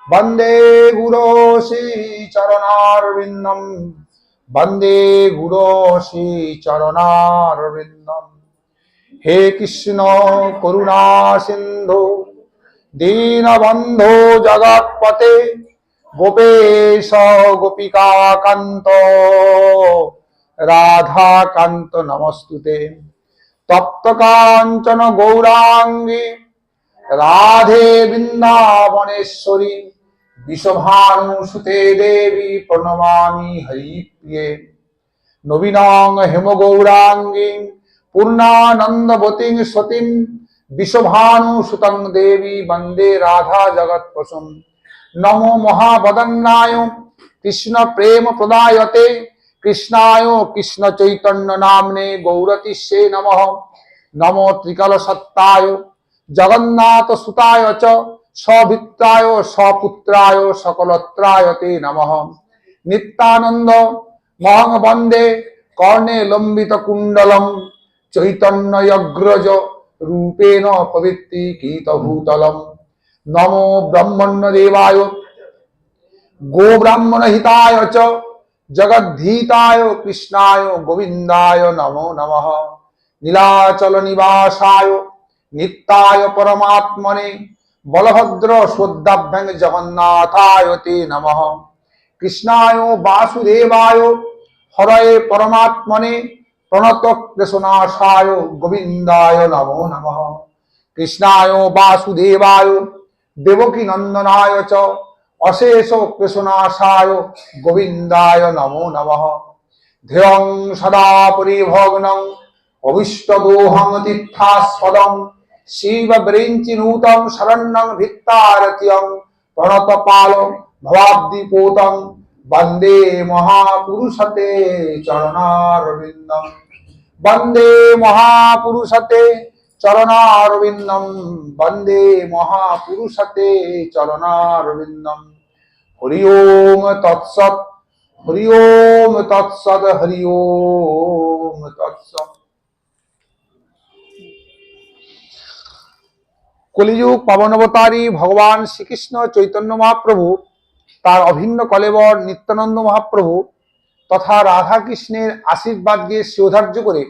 বন্দে গুরু শ্রী চরণারবিন্দম বন্দে গুরু শ্রী চরণারবিন্দম। হে কৃষ্ণ করুণা সিন্ধু দীনবন্ধো জগৎপতে গোপেশ গোপিকা কান্ত রাধা কান্ত নমস্তুতে। তপ্ত কাঞ্চন গৌরাঙ্গী রাধে বৃন্দাবনেশ্বরী বিশ্বভানুসুতে দেবী প্রণমামি হরিপ্রিয়ে। নবীনং হেমগৌরাঙ্গী পূর্ণানন্দবতীং সতীং বিশ্বভানুসুতং দেবী বন্দে রাধা জগৎপশুম। নমো মহাবদন্নায় কৃষ্ণ প্রেম প্রদায়তে কৃষ্ণায় কৃষ্ণ চৈতন্য নামনে গৌরতিষ্যে নমঃ। নমো ত্রিকাল সত্তায় জগন্নাথ সুতায় চ সভিত্রায় সপুত্রায় সকলত্রায় তে নমঃ। নিত্যানন্দ মহং বন্দে কর্ণে লম্বিত কুণ্ডলম চৈতন্যগ্রজ রূপেণ পবিত্রীকৃত ভূতলম। নমো ব্রহ্মণ্য দেবায় গো ব্রাহ্মণ হিতায় চ জগদ্ধীতায় কৃষ্ণায় গোবিন্দায় নমো নমঃ। নীলাচল নিবাসায় নিত্যায় পরমাত্মনে বলভদ্র সুদাভ্যাং জগন্নাথায় তে নমঃ। কৃষ্ণায় বাসুদেবায় হরয়ে পরমাত্মনে প্রণত ক্লেশনাশায় গোবিন্দায় নমো নমঃ। কৃষ্ণায় বাসুদেবায় দেবকী নন্দনায় চ অশেষ ক্লেশনাশায় গোবিন্দায় নমো নমঃ। ধ্যেয়ং সদা পরিভগ্নং অভিষ্টদোহং তীর্থাস্পদং শিব ব্রেঞ্চিনূতং শরণ্যং ভিত্তারত্যং প্রণতপাল ভবাব্দিপোতং বন্দে মহাপুরুষতে চরণারবিন্দম। বন্দে মহাপুরুষতে চরণারবিন্দম বন্দে মহাপুরুষতে চরণারবিন্দম। হরি ওম তৎসৎ হরি ওম তৎসৎ হরি ওম তৎসৎ। কলিযুগ পাবনবতারী ভগবান শ্রীকৃষ্ণ চৈতন্য মহাপ্রভু, তার অভিন্ন কলেবর নিত্যানন্দ মহাপ্রভু তথা রাধা কৃষ্ণের আশীর্বাদকে শ্রদ্ধার্য করে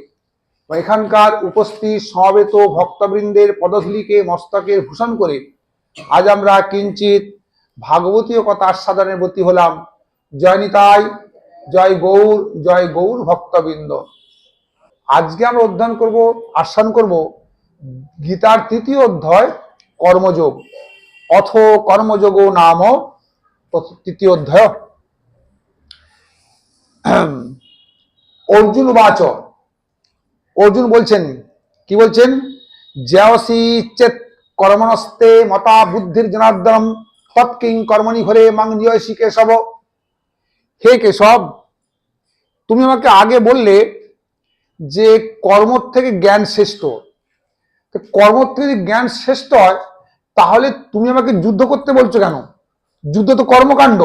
এখানকার উপস্থিত সমবেত ভক্তবৃন্দের পদধূলিকে মস্তকের ভূষণ করে আজ আমরা কিঞ্চিত ভাগবতীয় কথা আস্বাদনের ব্রতী হলাম। জয় নিতাই, জয় গৌর ভক্তবৃন্দ। আজকে আমরা অধ্যয়ন করব, আস্বাদন করব গীতার তৃতীয় অধ্যায় কর্মযোগ। অথ কর্মযোগ নাম তৃতীয় অধ্যায়। অর্জুন বাচ, অর্জুন বলছেন, কি বলছেন? জ্যায়সি চেত কর্মণস্তে মতা বুদ্ধির জনার্দনম তৎকিং কর্মণি ঘরে মাং নিয়সি কেশব। হে কেশব, তুমি আমাকে আগে বললে যে কর্ম থেকে জ্ঞান শ্রেষ্ঠ। কর্ম থেকে যদি জ্ঞান শ্রেষ্ঠ হয় তাহলে তুমি আমাকে যুদ্ধ করতে বলছো কেন? যুদ্ধ তো কর্মকাণ্ড।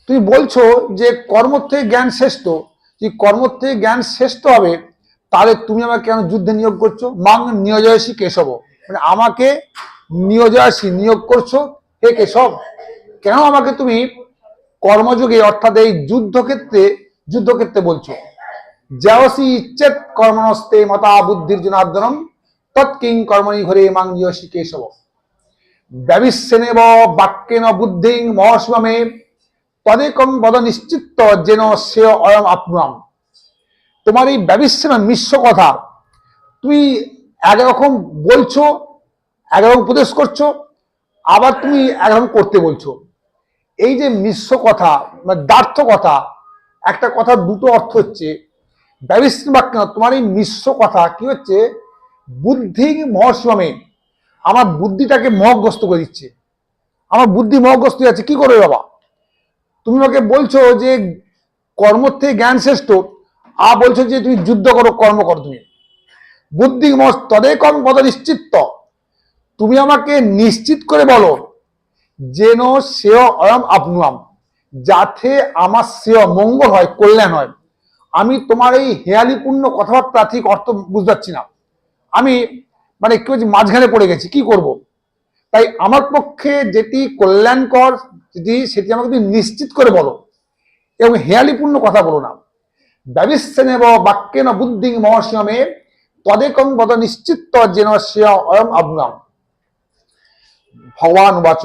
তুমি বলছো যে কর্ম থেকে জ্ঞান শ্রেষ্ঠ, যে কর্ম থেকে জ্ঞান শ্রেষ্ঠ হবে তাহলে তুমি আমাকে কেন যুদ্ধে নিয়োগ করছো? মাং নিয়োজয়সী কেশব, মানে আমাকে নিয়োজয়সী নিয়োগ করছো। হে কেশব, কেন আমাকে তুমি কর্মযোগে অর্থাৎ এই যুদ্ধক্ষেত্রে বলছো? জ্যায়সী ইচ্ছেত কর্মণস্তে মতা বুদ্ধির জনার্দনম তৎকিং কর্মণি ঘরে মাং নিয়সী কেশব। ব্যবিশ্বেনেব বাক্যেন বুদ্ধিং মহস্বমে তদেকং বদ নিশ্চিত যেন সে অয়ম আপনাম। তোমার এই ব্যবিশ্বেন মিশ্র কথা, তুমি একরকম বলছো, একরকম উপদেশ করছো, আবার তুমি একরকম করতে বলছো। এই যে মিশ্র কথা মানে দ্ব্যর্থ কথা, একটা কথার দুটো অর্থ হচ্ছে ব্যবিশ্বেন বাক্য। তোমার এই মিশ্র কথা কি হচ্ছে? বুদ্ধি মহস্বমে, আমার বুদ্ধিটাকে মোহগ্রস্ত করে দিচ্ছে। আমার বুদ্ধি মোহগ্রস্ত হয়ে যাচ্ছে। কি করবে বাবা? তুমি আমাকে বলছো যে কর্ম থেকে জ্ঞান শ্রেষ্ঠ, আর বলছো যে তুমি যুদ্ধ করো, কর্ম করো। তুমি বুদ্ধি তদেকং পদ নিশ্চিত, তুমি আমাকে নিশ্চিত করে বলো যেন শ্রেয় অয়ম আপনুয়াম, যাতে আমার শ্রেয় মঙ্গল হয়, কল্যাণ হয়। আমি তোমার এই হেয়ালিপূর্ণ কথাবার্তা ঠিক অর্থ বুঝতে পারছি না। আমি মানে একটু মাঝখানে পড়ে গেছি, কি করব? তাই আমার পক্ষে যেটি কল্যাণকর সেটি আমাকে তুমি নিশ্চিত করে বলো, এবং হেয়ালিপূর্ণ কথা বলো না। ব্যবিশ্রেণেব বাক্যেন বুদ্ধি মহস্যমে তদেকং বদ নিশ্চিত যেন অয়ম অগ্নম। ভগবান উবাচ,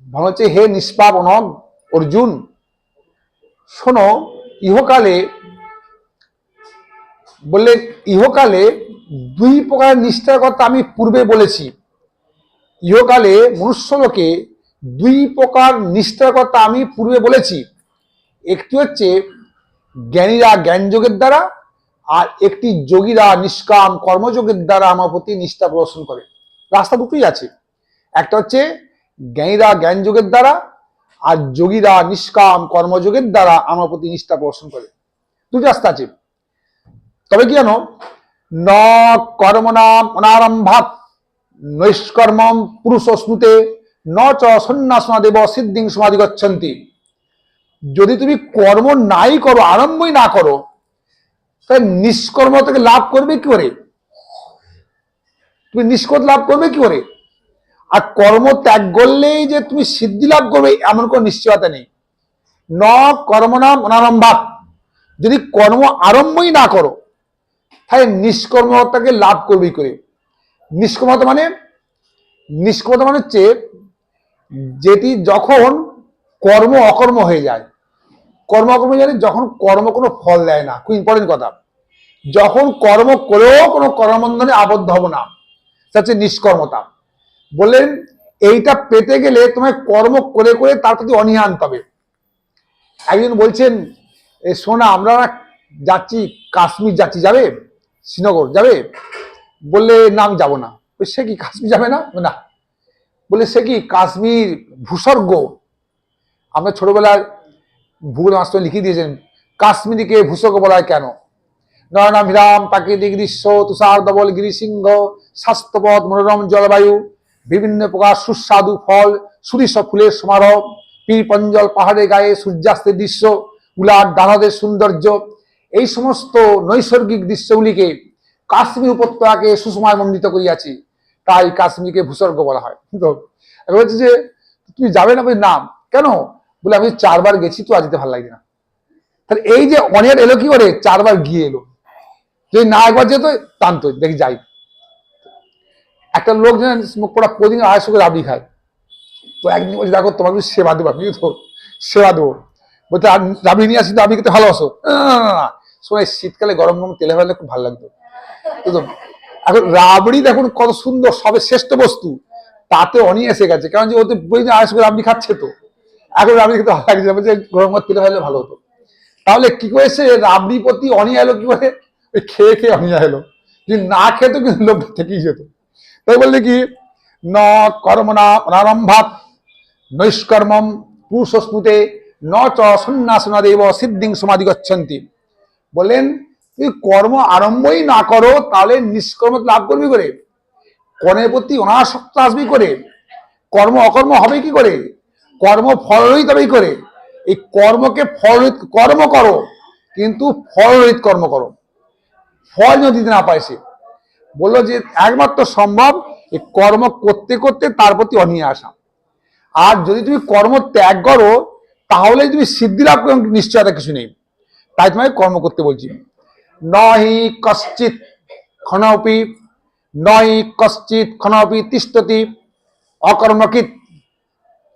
ভালো হচ্ছে, হে নিষ্পাপ অনগ অর্জুন, শোনো, ইহকালে বললে ইহকালে দুই প্রকার নিষ্ঠার কথা আমি পূর্বে বলেছি। ইহকালে মনুষ্যলোকে দুই প্রকার নিষ্ঠার কথা আমি পূর্বে বলেছি। একটি হচ্ছে জ্ঞানীরা জ্ঞানযোগের দ্বারা, আর একটি যোগীরা নিষ্কাম কর্মযোগের দ্বারা আমার প্রতি নিষ্ঠা প্রদর্শন করে। রাস্তা দুটোই আছে, একটা হচ্ছে জ্ঞানীরা জ্ঞানযোগের দ্বারা, আর যোগীরা নিষ্কাম কর্মযোগের দ্বারা আমার প্রতি নিষ্ঠা প্রদর্শন করে। দুটি রাস্তা আছে। তবে কি জানো, ন কর্মণাম অনারম্ভাৎ নৈষ্কর্মম পুরুষ স্নুতে ন চ সন্ন্যাসনা দেব সিদ্ধিং সমাধি গচ্ছন্তি। যদি তুমি কর্ম নাই করো, আরম্ভই না করো, তাহলে নিষ্কর্ম থেকে লাভ করবে কি করে? তুমি নিষ্কর্ম লাভ করবে কি করে? আর কর্ম ত্যাগ করলেই যে তুমি সিদ্ধি লাভ করবে এমন কোন নিশ্চয়তা নেই। ন কর্মণাম অনারম্ভাৎ, যদি কর্ম আরম্ভই না করো, তাহলে নিষ্কর্মতাকে লাভ করবে কি করে? নিষ্কর্মতা মানে হচ্ছে যেটি যখন কর্ম অকর্ম হয়ে যায়। কর্ম অকর্ম জানি যখন কর্ম কোনো ফল দেয় না, খুব ইম্পর্টেন্ট কথা। যখন কর্ম করেও কোনো কর্মবন্ধনে আবদ্ধ হব না, সেটা হচ্ছে নিষ্কর্মতা। বললেন এইটা পেতে গেলে তোমায় কর্ম করে করে তার প্রতি অনীহা আনতে হবে। একজন বলছেন, শোনা আমরা যাচ্ছি কাশ্মীর যাচ্ছি, যাবে? শ্রীনগর যাবে? বললে না আমি যাবো না। সে কি কাশ্মীর যাবে না? না। বলে সে কি কাশ্মীর ভূস্বর্গ? আমরা ছোটবেলায় ভূগোল মাস্টার লিখে দিয়েছেন কাশ্মীরকে ভূস্বর্গ বলা হয় কেন? নয়নাভিরাম প্রাকৃতিক দৃশ্য, তুষার ধবল গিরিসিংহ, স্বাস্থ্যপথ মনোরম জলবায়ু, বিভিন্ন প্রকার সুস্বাদু ফল, সুরিশ ফুলের সমারোহ, পীর পঞ্জল পাহাড়ের গায়ে সূর্যাস্তের দৃশ্য, উলার দানবের সৌন্দর্য, এই সমস্ত নৈসর্গিক দৃশ্যগুলিকে কাশ্মীর উপত্যকাকে সুষমায় মণ্ডিত করিয়াছি, তাই কাশ্মীরকে ভূস্বর্গ বলা হয়। তো বলছে যে তুমি যাবে না? নাম কেন? বলে আমি 4 বার গেছি, তো আজ যেতে ভালো লাগে না। তাহলে এই যে অনিয়ার এলো কি করে? 4 বার গিয়ে এলো। যদি না একবার যেত টানতো, দেখি যাই। একটা লোক যেন মুখ পড়া প্রতিদিন 250 করে রাবড়ি খায়। তো একদিন বলছে দেখো তোমার কিছু সেবা দেবো, আপনি তো সেবা দেবো। বলতে রাবড়ি নিয়ে আসি, তো আপনি খেতে ভালোবাসো? না, শোনাই শীতকালে গরম গরম তেলে ফেললে খুব ভালো লাগতো। এখন রাবড়ি দেখুন কত সুন্দর, সবে শ্রেষ্ঠ বস্তু, তাতে অনি এসে গেছে। কারণ যে ওতে বই 250 করে রাবড়ি খাচ্ছে, তো এখন রাবড়ি খেতে ভালো লাগছে, বলছে গরম গরম তেলে ফেললে ভালো হতো। তাহলে কি করেছে, রাবড়ি প্রতি অনিয়া এলো কি করে? ওই খেয়ে খেয়ে অনিয়া এলো। যদি না খেতো কিন্তু লোভ থেকেই যেত। তাই বললে কি, ন কর্মণা অনারম্ভাৎ নৈষ্কর্মম পুরুষস্নুতে ন চ সন্ন্যাসনা দেব সিদ্ধিং সমাধি গচ্ছন্তি। বললেন তুমি কর্ম আরম্ভই না করো, তাহলে নিষ্কর্ম লাভ করবি করে? কর্মের প্রতি অনাসক্ত আসবি করে? কর্ম অকর্ম হবে কি করে? কর্ম ফলরহিত হবে কি করে? এই কর্মকে ফলরহিত কর্ম করো, কিন্তু ফলরহিত কর্ম করো। ফল যদি দিতে না পায়, সে বললো যে একমাত্র সম্ভব এই কর্ম করতে করতে তার প্রতি অনীহা আসা। আর যদি তুমি কর্ম ত্যাগ করো, তাহলে তুমি সিদ্ধি লাভ করো, নিশ্চয়তা কিছু নেই। তাই তোমায় কর্ম করতে বলছি। নহি কশ্চিৎ ক্ষণপি নহি কশ্চিৎ ক্ষণপি তিষ্ঠতি অকর্মকিত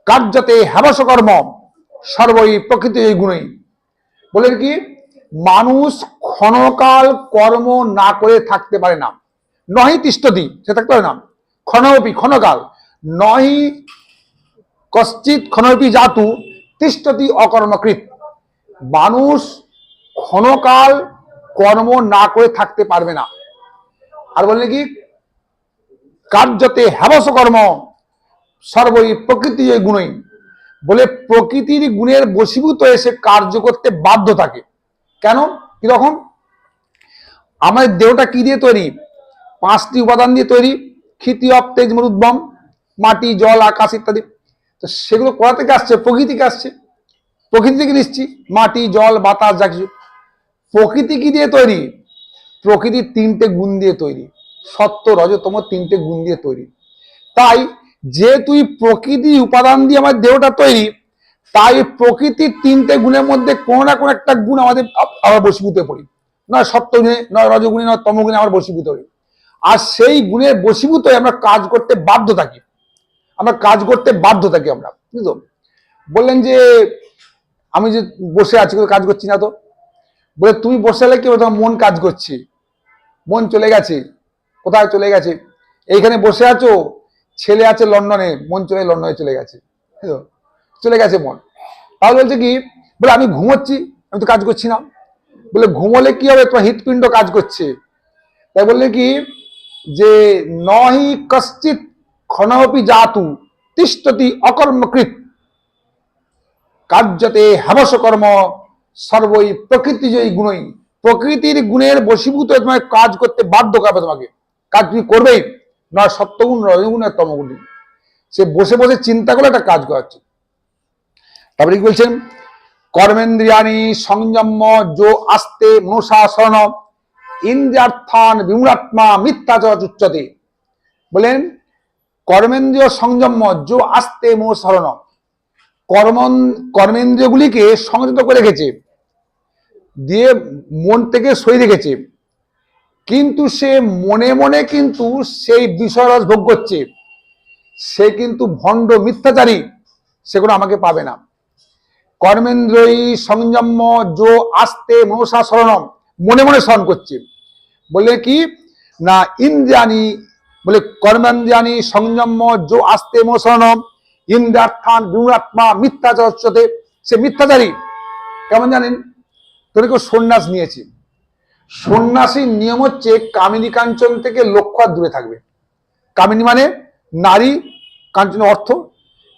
কার্যতে হ্যাবস কর্ম সর্বই প্রকৃতি গুণই। বলেন কি, মানুষ ক্ষণকাল কর্ম না করে থাকতে পারে না। নহি তিষ্ঠতি, সে থাকতে পারে না। ক্ষণপি ক্ষণকাল, নহি কশ্চিৎ ক্ষণপি জাতু তিষ্ঠতি অকর্মকৃত। মানুষ ক্ষণকাল কর্ম না করে থাকতে পারবে না। আর বললেন কি, কার্যতে হ্যাবস কর্ম সর্বই প্রকৃতি গুণই। বলে প্রকৃতির গুণের বশীভূত এসে কার্য করতে বাধ্য থাকে। কেন? কিরকম? আমাদের দেহটা কি দিয়ে তৈরি? 5টি উপাদান দিয়ে তৈরি। ক্ষিতি অপ তেজ মরুদ্ভম, মাটি জল আকাশ ইত্যাদি। তো সেগুলো কোথা থেকে আসছে? প্রকৃতি থেকে আসছে। প্রকৃতি থেকে নিচ্ছি, মাটি জল বাতাস যা কিছু। প্রকৃতি কি দিয়ে তৈরি? প্রকৃতি 3টে গুণ দিয়ে তৈরি, সত্য রজতম 3টে গুণ দিয়ে তৈরি। তাই যেহেতু প্রকৃতি উপাদান দিয়ে আমার দেহটা তৈরি, তাই প্রকৃতির তিনটে গুণের মধ্যে কোনো না কোনো একটা গুণ আমাদের আমরা বশীভূত পড়ি, নয় সত্যগুণে, নয় রজগুণে, নয় তমগুণে আমরা বশীভূত হই। আর সেই গুণের বশীভূত হয়ে আমরা কাজ করতে বাধ্য থাকি, আমরা বুঝলো? বললেন যে আমি যে বসে আছি, কাজ করছি না, তো বলে তুমি বসে হলে কি তোমার মন কাজ করছে, মন চলে গেছে, কোথায় চলে গেছে? এইখানে বসে আছো, ছেলে আছে লন্ডনে, মন লন্ডনে চলে গেছে, চলে গেছে মন। তাহলে বলছে কি, বলে আমি ঘুমোচ্ছি, আমি তো কাজ করছি না। বলে ঘুমোলে কি হবে, তোমার হৃৎপিণ্ড কাজ করছে। তাই বললে কি যে নহি কশ্চিৎ ক্ষণপি জাতু তিষ্ঠতি অকর্মকৃত কার্যতে হ্যাবস কর্ম সর্বই প্রকৃতিজয়ী গুণই। প্রকৃতির গুণের বশীভূত তোমাকে কাজ করতে বাধ্য করবে, তোমাকে কাজ তুমি করবেই, নয় সত্যগুণ, রজগুণ আর তমগুণ। সে বসে বসে চিন্তা করে একটা কাজ করাচ্ছে। তারপরে কি বলছেন, কর্মেন্দ্রিয়ানি সংযম্য যো আস্তে মনুষাসন ইন্দ্রিয়ার্থান বিমূঢ়াত্মা মিথ্যাচার উচ্যতে। বলেন কর্মেন্দ্রিয় সংযম্য যো আস্তে মনুষাসন, কর্মেন্দ্রিয়গুলিকে সংযত করে রেখেছে, দিয়ে মন থেকে সই রেখেছে, কিন্তু সে মনে মনে কিন্তু সেই বিষয়রস ভোগ করছে, সে কিন্তু ভণ্ড মিথ্যাচারী, সেগুলো আমাকে পাবে না। কর্মেন্দ্রয়ী সংযম্য যো আস্তে মনসা শরণম, মনে মনে স্মরণ করছে। বলে কি না ইন্দ্রিয়ানি, বলে কর্মেন্দ্রিয়ানি সংযম্য যো আস্তে মনসরণম ইন্দ্রার্থান বিমূঢ়াত্মা মিথ্যাচার উচ্যতে। সে মিথ্যাচারী কেমন জানেন? তোর কেউ সন্ন্যাস নিয়েছে, সন্ন্যাসীর নিয়ম হচ্ছে কামিনী কাঞ্চন থেকে লক্ষ্য দূরে থাকবে। কামিনী মানে নারী, কাঞ্চন অর্থ,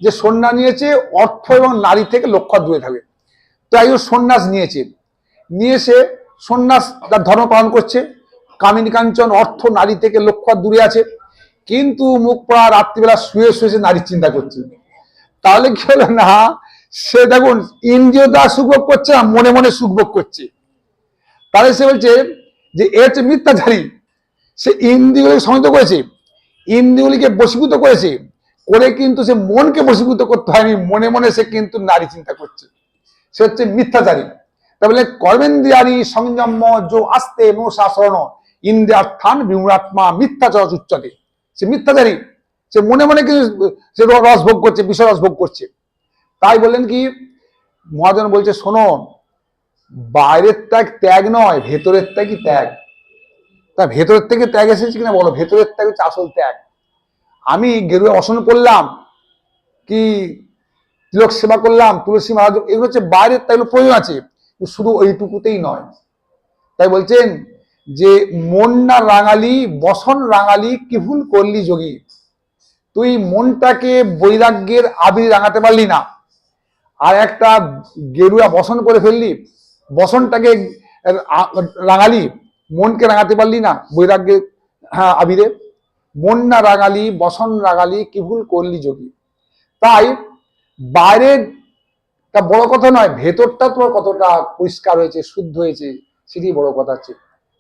যে সন্ন্যাস নিয়েছে অর্থ এবং নারী থেকে লক্ষ্য দূরে থাকবে। তাই ও সন্ন্যাস নিয়েছে, নিয়ে সে সন্ন্যাস তার ধর্ম পালন করছে, কামিনী কাঞ্চন অর্থ নারী থেকে লক্ষ্য দূরে আছে, কিন্তু মুখ পড়া রাত্রিবেলা শুয়ে শুয়ে সে নারীর চিন্তা করছে। তাহলে কি হলো না, সে দেখুন ইন্দ্রিয় দ্বারা সুখভোগ করছে না, মনে মনে সুখভোগ করছে। তাহলে সে বলছে যে এ হচ্ছে মিথ্যাচারী। সে ইন্দ্রিয়গুলিকে সংযত করেছে, ইন্দ্রিয়গুলিকে বশীভূত করেছে, করে কিন্তু সে মনকে বশীভূত করতে হয়নি, মনে মনে সে কিন্তু নারী চিন্তা করছে, সে হচ্ছে মিথ্যাচারী। তাহলে কর্মেন্দ্রিয়ানি সংযম্য যো আস্তে মনুষাসন ইন্দ্রিয়ার্থান বিমূঢ়াত্মা মিথ্যাচার উচ্যতে। সে মিথ্যাচারী, সে মনে মনে কিন্তু সে রস ভোগ করছে, বিষয় রস ভোগ করছে। তাই বললেন কি মহাজন বলছে, শোনো, বাইরের ত্যাগ ত্যাগ নয়, ভেতরের ত্যাগই ত্যাগ। তা ভেতরের থেকে ত্যাগ এসেছে কিনা বলো? ভেতরের ত্যাগ হচ্ছে আসল ত্যাগ। আমি গেরুয়া বসন করলাম, কি তিলক সেবা করলাম, তুলসী মহারাজ, এগুলো হচ্ছে বাইরের ত্যাগ, প্রয়োজন আছে, শুধু ওইটুকুতেই নয়। তাই বলছেন যে মন না রাঙালি বসন রাঙালি কি ভুল করলি যোগী। তুই মনটাকে বৈরাগ্যের আবির রাঙাতে পারলি না, আর একটা গেরুয়া বসন করে ফেললি, বসনটাকে রাঙালি, মনকে রাঙাতে পারলি না বৈরাগ্যের আবিরে। মন না রাঙালি বসন রাঙালি কি ভুল করলি যোগী। তাই বাইরের তা বড় কথা নয়, ভেতরটা তোমার কতটা পরিষ্কার হয়েছে, শুদ্ধ হয়েছে, সেটি বড় কথা। হচ্ছে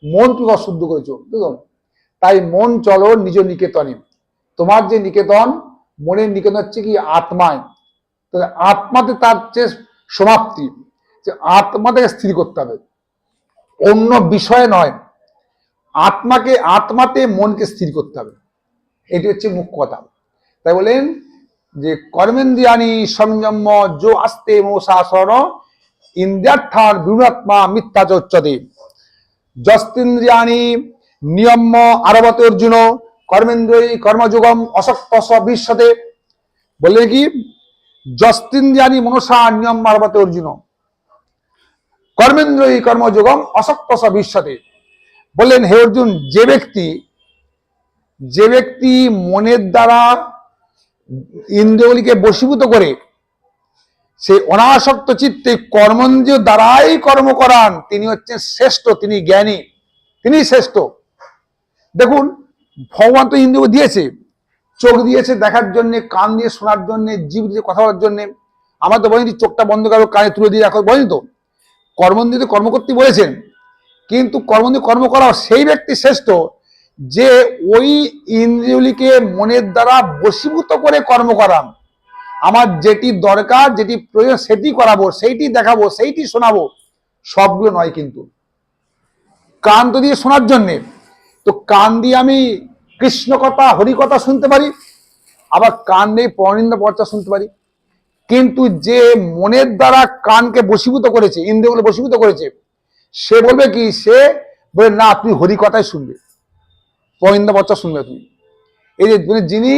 মন তুমি অশুদ্ধ করেছো, বুঝলো? তাই মন চলো নিজ নিকেতনে। তোমার যে নিকেতন, মনের নিকেতন হচ্ছে কি আত্মায়। আত্মাতে তার যে সমাপ্তি, যে আত্মাটাকে স্থির করতে হবে, অন্য বিষয়ে নয়। আত্মাকে, আত্মাতে মনকে স্থির করতে হবে, এটি হচ্ছে মুখ্য কথা। তাই বলেন যে কর্মেন্দ্রিয়ানি সংযম্য যো আস্তে মনুষাসন ইন্দ্রিয়ার্থান বিমূঢ়াত্মা মিথ্যাচার উচ্যতে। যস্তিন্দ্রিয়ানি নিয়ম্য আরবতে অর্জুন কর্মেন্দ্রিয় কর্মযোগম অসক্তস বিশ্বতে। বললে কি যস্তিন্দ্রিয়ানি মনসা নিয়ম আরবতে অর্জুন কর্মেন্দ্রিয় কর্মযোগম অসক্তস বিশ্বতে। বললেন হে অর্জুন, যে ব্যক্তি মনের দ্বারা ইন্দ্রিয়গুলিকে বশীভূত করে, সেই অনাসক্ত চিত্তে কর্মেন্দ্রিয় দ্বারাই কর্ম করান, তিনি হচ্ছেন শ্রেষ্ঠ, তিনি জ্ঞানী, তিনি শ্রেষ্ঠ। দেখুন ভগবান তো ইন্দ্রিয় দিয়েছে, চোখ দিয়েছে দেখার জন্য, কান দিয়ে শোনার জন্য, জীব দিয়ে কথা বলার জন্য। আমার তো বলেনি চোখটা বন্ধ করো, কানে তুলে দিয়ে রাখো, বলেনি তো। কর্মেন্দ্রিয় কর্ম করতে বলেছেন, কিন্তু কর্মেন্দ্রিয় কর্ম করা সেই ব্যক্তি শ্রেষ্ঠ যে ওই ইন্দ্রিয়গুলিকে মনের দ্বারা বশীভূত করে কর্ম করাম। আমার যেটি দরকার, যেটি প্রয়োজন সেটি করাবো, সেইটি দেখাবো, সেইটি শোনাবো, সবগুলো নয়। কিন্তু কান তো দিয়ে শোনার জন্যে, তো কান দিয়ে আমি কৃষ্ণ কথা, হরি কথা শুনতে পারি, আবার কান দিয়ে পরনিন্দা পর্চা শুনতে পারি। কিন্তু যে মনের দ্বারা কানকে বশীভূত করেছে, ইন্দ্রিয়গুলো বশীভূত করেছে, সে বলবে কি, সে বলে না তুমি হরি কথাই শুনবে, পরনিন্দা পর্চা শুনবে তুমি। এই যে যিনি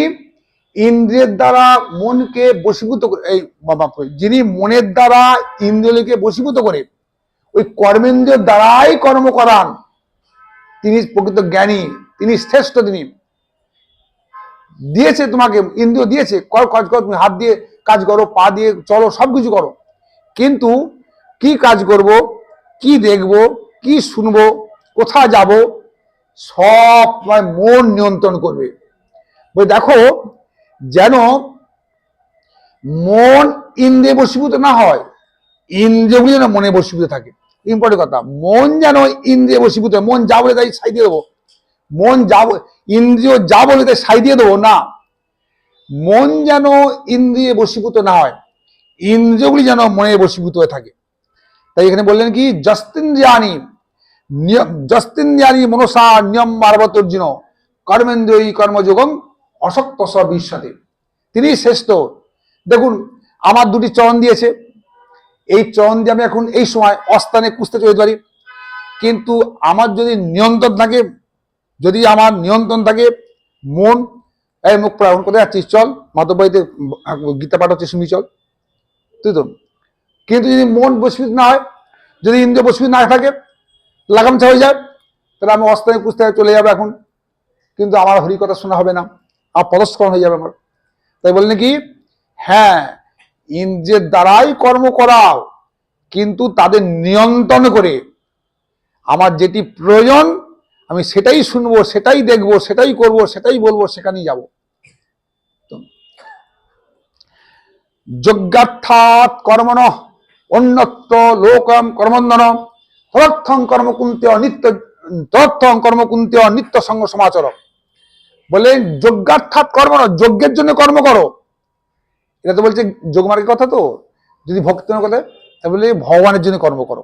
ইন্দ্রিয়ের দ্বারা মনকে বশীভূত করে, এই যিনি মনের দ্বারা ইন্দ্রিয়কে বশীভূত করে ওই কর্মেন্দ্রিয়ের দ্বারাই কর্ম করান, তিনি প্রকৃত জ্ঞানী, তিনি শ্রেষ্ঠ। তিনি দিয়েছে তোমাকে ইন্দ্রিয় দিয়েছে, কাজ করো, তুমি হাত দিয়ে কাজ করো, পা দিয়ে চলো, সবকিছু করো, কিন্তু কি কাজ করব, কি দেখব, কি শুনবো, কোথায় যাব, সব মন নিয়ন্ত্রণ করবে। দেখো, যেন মন ইন্দ্রিয়ে বশীভূত না হয়, ইন্দ্রিয়গুলি যেন মনে বশীভূত থাকে। ইম্পর্টেন্ট কথা, মন যেন ইন্দ্রিয়ে বশীভূত, মন যা বলে তাই সাই দিয়ে দেবো, মন যা ইন্দ্রিয় যা বলে তাই সাই দিয়ে দেবো না। মন যেন ইন্দ্রিয়ে বশীভূত না হয়, ইন্দ্রিয়গুলি যেন মনে বশীভূত হয়ে থাকে। তাই এখানে বললেন কি, যস্তিন্দ্রিয়ানি মনসা নিয়ম মার্বতর্জিন কর্মেন্দ্রিয় কর্মযোগং অসক্ত বিশ্বতে। তিনি শ্রেষ্ঠ। দেখুন, আমার দুটি চরণ দিয়েছে, এই চরণ দিয়ে আমি এখন এই সময় অস্থানে কুস্তে চলে যেতে পারি, কিন্তু আমার যদি নিয়ন্ত্রণ থাকে, যদি আমার নিয়ন্ত্রণ থাকে, মন এই মুখ প্রাণ কোথায় যাচ্ছিস, চল মাতব্বাড়িতে গীতা পাঠ হচ্ছে, শুনি চল, তুই তো। কিন্তু যদি মন বশীভূত না হয়, যদি ইন্দ্রিয় বশীভূত না থাকে, লাগামছা হয়ে যায়, তাহলে আমি অস্থানে কুস্তে চলে যাবে এখন, কিন্তু আমার হরি কথা শোনা হবে না, আমার পদস্খলন হয়ে যাবে আমার। তাই বললেন কি, হ্যাঁ ইন্দ্রিয়ের দ্বারাই কর্ম করাও, কিন্তু তাদের নিয়ন্ত্রণ করে আমার যেটি প্রয়োজন আমি সেটাই শুনবো, সেটাই দেখবো, সেটাই করব, সেটাই বলবো, সেখানেই যাব। যজ্ঞার্থাৎ কর্মণ অন্যত্র লোকম কর্মন্দন তদর্থং কর্মকুন্ত্য নিত্য সঙ্গ সমাচার। বলে যজ্ঞার্থাৎ কর্মণ, যজ্ঞের জন্য কর্ম করো। এটা তো বলছে যোগমার্গের কথা। তো যদি ভক্তির কথা, তাহলে ভগবানের জন্য কর্ম করো।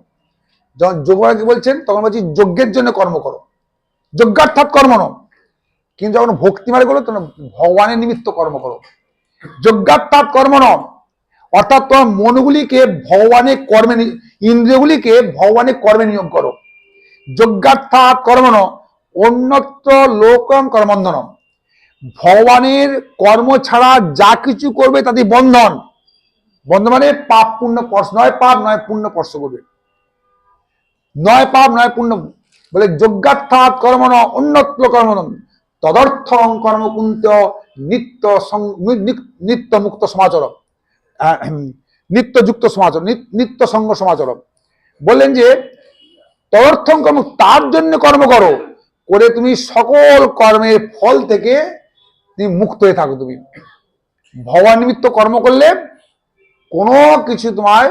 যখন যোগমার্গ বলছেন তখন বলছি যজ্ঞের জন্য কর্ম করো, যজ্ঞার্থাৎ কর্মণ। কিন্তু যখন ভক্তি মার্গ করো তখন ভগবানের নিমিত্ত কর্ম করো। যজ্ঞার্থাৎ কর্মণ অর্থাৎ তোমার মনগুলিকে ভগবানের কর্মে, ইন্দ্রিয়গুলিকে ভগবানের কর্মে নিয়োগ করো। যজ্ঞার্থাৎ কর্মণ অন্যত্র লোকম কর্মন্ধন, ভগবানের কর্ম ছাড়া যা কিছু করবে তাতে বন্ধন। বন্ধন মানে পাপ পুণ্য স্পর্শ, নয় পাপ নয় পুণ্য স্পর্শ করবে, নয় পাপ নয় পুণ্য। বলে যজ্ঞার্থাৎ কর্মণ অন্যত্র কর্মণ তদর্থং কর্মকুন্ত নিত্য মুক্ত সমাচার, নিত্যযুক্ত সমাচার, নিত্য সঙ্গ সমাচার। বললেন যে তদর্থং কর্ম, তার জন্য কর্ম করো, করে তুমি সকল কর্মের ফল থেকে তুমি মুক্ত হয়ে থাকো। তুমি ভগবান নিমিত্ত কর্ম করলে কোনো কিছু তোমার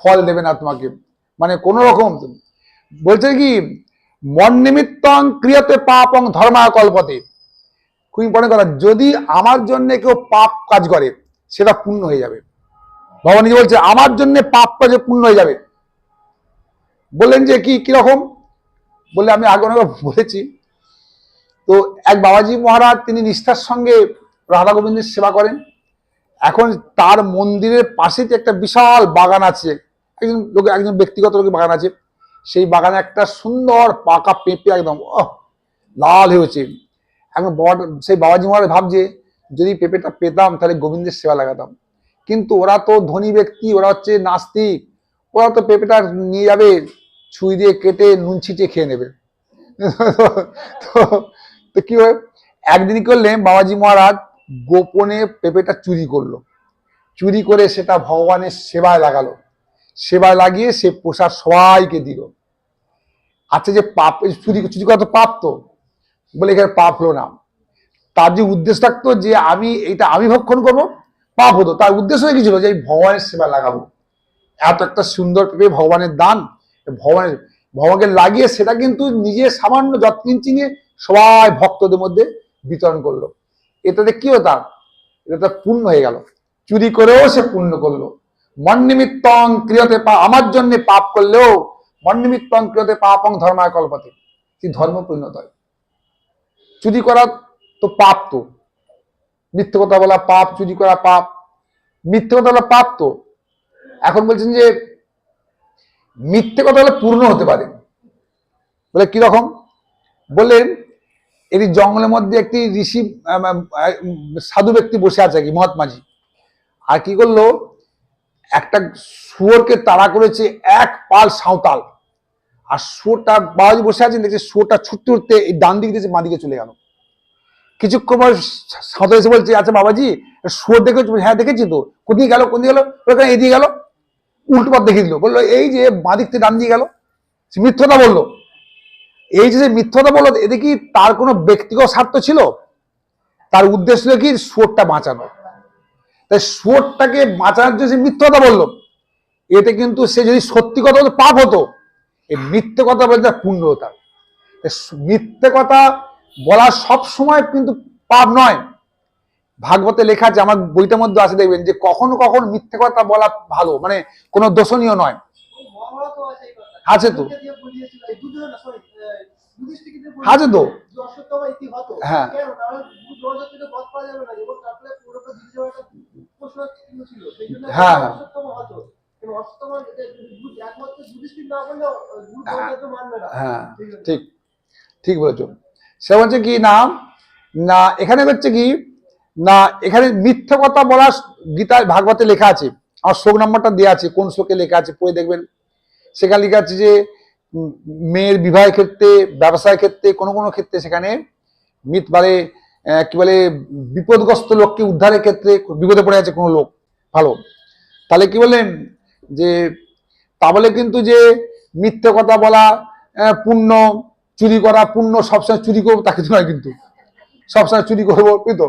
ফল দেবে না তোমাকে, মানে কোন রকম। বলছে কি, মন নিমিত্তং ক্রিয়তে পাপং ধর্মায় কল্পতে। খুব ইম্পর্টেন্ট কথা, যদি আমার জন্য কেউ পাপ কাজ করে সেটা পূর্ণ হয়ে যাবে। ভগবান নিজে বলছে আমার জন্য পাপ কাজে পূর্ণ হয়ে যাবে। বললেন যে কি কিরকম, বলে আমি আগে অনেক বলেছি। তো এক বাবাজি মহারাজ, তিনি নিষ্ঠার সঙ্গে রাধা গোবিন্দের সেবা করেন। এখন তার মন্দিরের পাশে একটা বিশাল বাগান আছে, একজন ব্যক্তিগত লোকের বাগান আছে। সেই বাগানে একটা সুন্দর পাকা পেঁপে একদম লাল হয়েছে। এখন সেই বাবাজি মহারাজ ভাবছে যদি পেঁপেটা পেতাম তাহলে গোবিন্দের সেবা লাগাতাম, কিন্তু ওরা তো ধনী ব্যক্তি, ওরা হচ্ছে নাস্তিক, ওরা তো পেঁপেটা নিয়ে যাবে, ছুঁই দিয়ে কেটে নুন ছিটিয়ে খেয়ে নেবে। তো কি হয়, একদিন করলেন বাবাজি মহারাজ গোপনে পেঁপেটা চুরি করলো, চুরি করে সেটা ভগবানের সেবায় লাগালো, সেবায় লাগিয়ে সে প্রসাদ সবাইকে দিল। আচ্ছা, যে পাপ, চুরি চুরি করা তো পাপ, তো বলে এখানে পাপ হলো না। তার যে উদ্দেশ্য থাকতো যে আমি ভক্ষণ করবো, পাপ হতো। তার উদ্দেশ্য হয়ে গেছিল যে এই ভগবানের সেবা লাগাবো, এত একটা সুন্দর পেঁপে ভগবানের দান, ভগবানকে লাগিয়ে সেটা কিন্তু নিজে সামান্য যৎকিঞ্চিত নিয়ে সবাই ভক্তদের মধ্যে বিতরণ করলো। এটাতে কি হতো, এটা পূর্ণ হয়ে গেল, চুরি করেও সে পূর্ণ করলো। মন্নিমিত্তং ক্রিয়তে আমার জন্য পাপ করলেও মন্নিমিত্তং ক্রিয়তে পাপং ধর্মায় কল্পতে, কি ধর্ম পরিণত হয়। চুরি করা তো পাপ, তো মিথ্যে কথা বলা পাপ, চুরি করা পাপ, মিথ্যে কথা বলা পাপ। তো এখন বলছেন যে মিথ্যে কথা বলে পূর্ণ হতে পারে, বলে কিরকম বললেন, এটি জঙ্গলের মধ্যে একটি ঋষি সাধু ব্যক্তি বসে আছে, কি মহাত্মাজি, আর কি করলো, একটা শুয়োরকে তাড়া করেছে এক পাল সাঁওতাল, আর শুয়োরটা বাবাজি বসে আছেন, দেখছে শুয়োরটা ছুটতে উঠতে এই ডান দিকে দিয়েছে, বাঁ দিকে চলে গেল। কিছুক্ষণ পর সাঁওতাল এসে বলছে, আচ্ছা বাবাজি শুয়োর দেখেছো? হ্যাঁ দেখেছি তো। কোন দিকে গেল? কোন দিকে গেল? ওখানে এদিকে গেল। উল্টো পথ দেখিয়ে দিল, বললো এই যে বাঁ দিক থেকে ডান দিকে গেল। মিথ্যতা বললো। এই যে মিথ্যতা বললো, এতে কি তার কোনো ব্যক্তিগত স্বার্থ ছিল? তার উদ্দেশ্য ছিল কি শুয়োরটা বাঁচানো। তাই শুয়োরটাকে বাঁচানোর জন্য সে মিথ্যতা বললো। এতে কিন্তু সে যদি সত্যি কথা বলতো পাপ হতো, এই মিথ্যে কথা বলতে পুণ্য হতো। মিথ্যে কথা বলা সব সময় কিন্তু পাপ নয়। ভাগবতে লেখা আছে, আমার বইটার মধ্যে আছে, দেখবেন যে কখনো কখনো মিথ্যে কথা বলা ভালো, মানে কোনো দোষণীয় নয়। আছে তো, আছে তো, হ্যাঁ হ্যাঁ হ্যাঁ, ঠিক ঠিক বলেছো। সে বলছে কি না, না এখানে হচ্ছে কি না, এখানে মিথ্যে কথা বলা গীতায় ভাগবতে লেখা আছে, আমার শ্লোক নাম্বারটা দেওয়া আছে, কোন শ্লোকে লেখা আছে পড়ে দেখবেন। সেখানে লেখা আছে যে মেয়ের বিবাহের ক্ষেত্রে, ব্যবসায়ের ক্ষেত্রে, কোনো কোনো ক্ষেত্রে সেখানে মানে কি বলে, বিপদগ্রস্ত লোককে উদ্ধারের ক্ষেত্রে, বিপদে পড়ে আছে কোনো লোক ভালো, তাহলে কি বললেন যে তা বলে কিন্তু যে মিথ্যে কথা বলা পুণ্য, চুরি করা পুণ্য, সবসময় চুরি করবো তা কিন্তু নয়, কিন্তু সবসময় চুরি করবো তো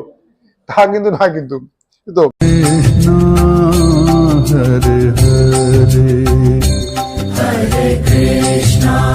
তা কিন্তু নয়, কিন্তু তো Hare Krishna